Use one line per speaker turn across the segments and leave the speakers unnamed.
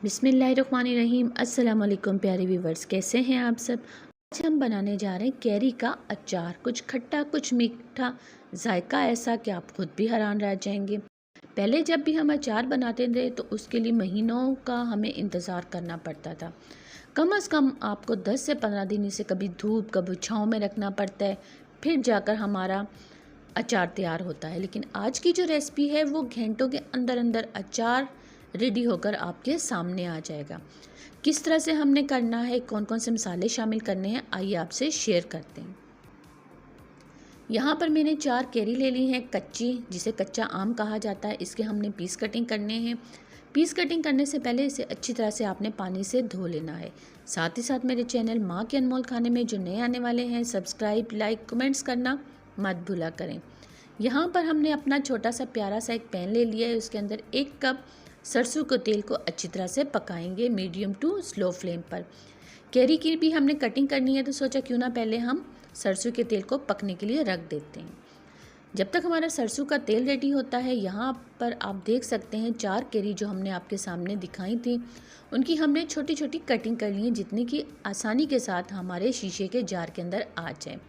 बिस्मिल्लाहिर्रहमानिर्रहीम। अस्सलाम वालेकुम प्यारे व्यूवर्स, कैसे हैं आप सब। आज हम बनाने जा रहे हैं कैरी का अचार। कुछ खट्टा कुछ मीठा, जायका ऐसा कि आप खुद भी हैरान रह जाएंगे। पहले जब भी हम अचार बनाते थे तो उसके लिए महीनों का हमें इंतज़ार करना पड़ता था। कम से कम आपको 10 से 15 दिन इसे कभी धूप कभी छाँव में रखना पड़ता है, फिर जाकर हमारा अचार तैयार होता है। लेकिन आज की जो रेसिपी है वो घंटों के अंदर अंदर अचार रेडी होकर आपके सामने आ जाएगा। किस तरह से हमने करना है, कौन कौन से मसाले शामिल करने हैं, आइए आपसे शेयर करते हैं। यहाँ पर मैंने 4 कैरी ले ली हैं कच्ची, जिसे कच्चा आम कहा जाता है। इसके हमने पीस कटिंग करने हैं। पीस कटिंग करने से पहले इसे अच्छी तरह से आपने पानी से धो लेना है। साथ ही साथ मेरे चैनल माँ के अनमोल खाने में जो नए आने वाले हैं, सब्सक्राइब लाइक कमेंट्स करना मत भूला करें। यहाँ पर हमने अपना छोटा सा प्यारा सा एक पैन ले लिया है। उसके अंदर 1 कप सरसों के तेल को अच्छी तरह से पकाएंगे मीडियम टू स्लो फ्लेम पर। कैरी की भी हमने कटिंग करनी है तो सोचा क्यों ना पहले हम सरसों के तेल को पकने के लिए रख देते हैं। जब तक हमारा सरसों का तेल रेडी होता है, यहाँ पर आप देख सकते हैं 4 कैरी जो हमने आपके सामने दिखाई थी, उनकी हमने छोटी छोटी कटिंग कर ली है, जितनी कि आसानी के साथ हमारे शीशे के जार के अंदर आ जाए।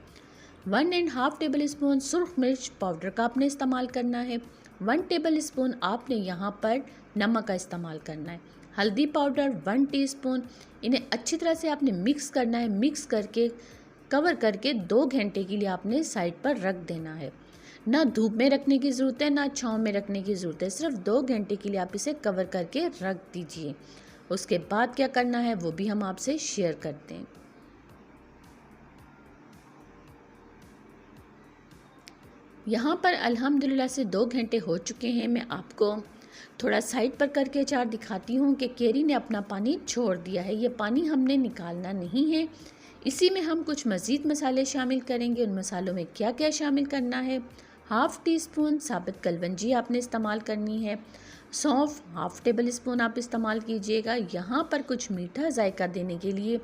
1.5 टेबल स्पून सुर्ख मिर्च पाउडर का आपने इस्तेमाल करना है। 1 टेबल स्पून आपने यहाँ पर नमक का इस्तेमाल करना है। हल्दी पाउडर 1 टीस्पून। इन्हें अच्छी तरह से आपने मिक्स करना है। मिक्स करके कवर करके 2 घंटे के लिए आपने साइड पर रख देना है। ना धूप में रखने की ज़रूरत है, ना छाँव में रखने की ज़रूरत है, सिर्फ 2 घंटे के लिए आप इसे कवर करके रख दीजिए। उसके बाद क्या करना है वो भी हम आपसे शेयर करते हैं। यहाँ पर अल्हम्दुलिल्लाह से 2 घंटे हो चुके हैं। मैं आपको थोड़ा साइड पर करके अचार दिखाती हूँ कि कैरी ने अपना पानी छोड़ दिया है। ये पानी हमने निकालना नहीं है। इसी में हम कुछ मज़ीद मसाले शामिल करेंगे। उन मसालों में क्या क्या शामिल करना है, 1/2 टीस्पून साबुत कलवंजी आपने इस्तेमाल करनी है। सौंफ 1/2 टेबल स्पून आप इस्तेमाल कीजिएगा। यहाँ पर कुछ मीठा जायका देने के लिए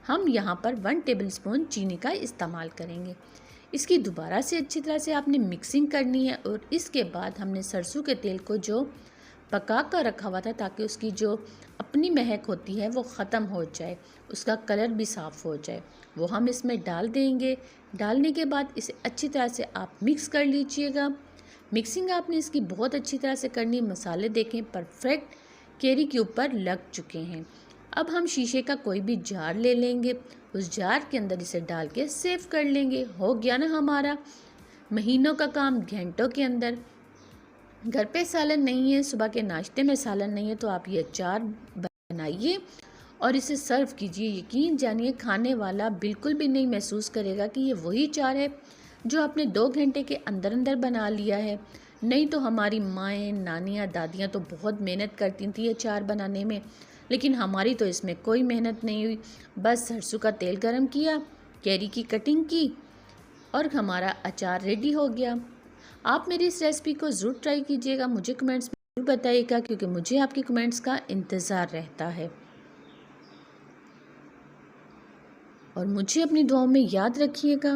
हम यहाँ पर 1 टेबल स्पून चीनी का इस्तेमाल करेंगे। इसकी दोबारा से अच्छी तरह से आपने मिक्सिंग करनी है और इसके बाद हमने सरसों के तेल को जो पका कर रखा हुआ था, ताकि उसकी जो अपनी महक होती है वो ख़त्म हो जाए, उसका कलर भी साफ़ हो जाए, वो हम इसमें डाल देंगे। डालने के बाद इसे अच्छी तरह से आप मिक्स कर लीजिएगा। मिक्सिंग आपने इसकी बहुत अच्छी तरह से करनी। मसाले देखें परफेक्ट कैरी के ऊपर लग चुके हैं। अब हम शीशे का कोई भी जार ले लेंगे, उस जार के अंदर इसे डाल के सेव कर लेंगे। हो गया ना हमारा महीनों का काम घंटों के अंदर। घर पे सालन नहीं है, सुबह के नाश्ते में सालन नहीं है, तो आप ये अचार बनाइए और इसे सर्व कीजिए। यकीन जानिए खाने वाला बिल्कुल भी नहीं महसूस करेगा कि ये वही अचार है जो आपने 2 घंटे के अंदर अंदर बना लिया है। नहीं तो हमारी माएँ नानियाँ दादियाँ तो बहुत मेहनत करती थी अचार बनाने में, लेकिन हमारी तो इसमें कोई मेहनत नहीं हुई। बस सरसों का तेल गरम किया, कैरी की कटिंग की और हमारा अचार रेडी हो गया। आप मेरी इस रेसिपी को ज़रूर ट्राई कीजिएगा। मुझे कमेंट्स में ज़रूर बताइएगा, क्योंकि मुझे आपके कमेंट्स का इंतज़ार रहता है। और मुझे अपनी दुआओं में याद रखिएगा।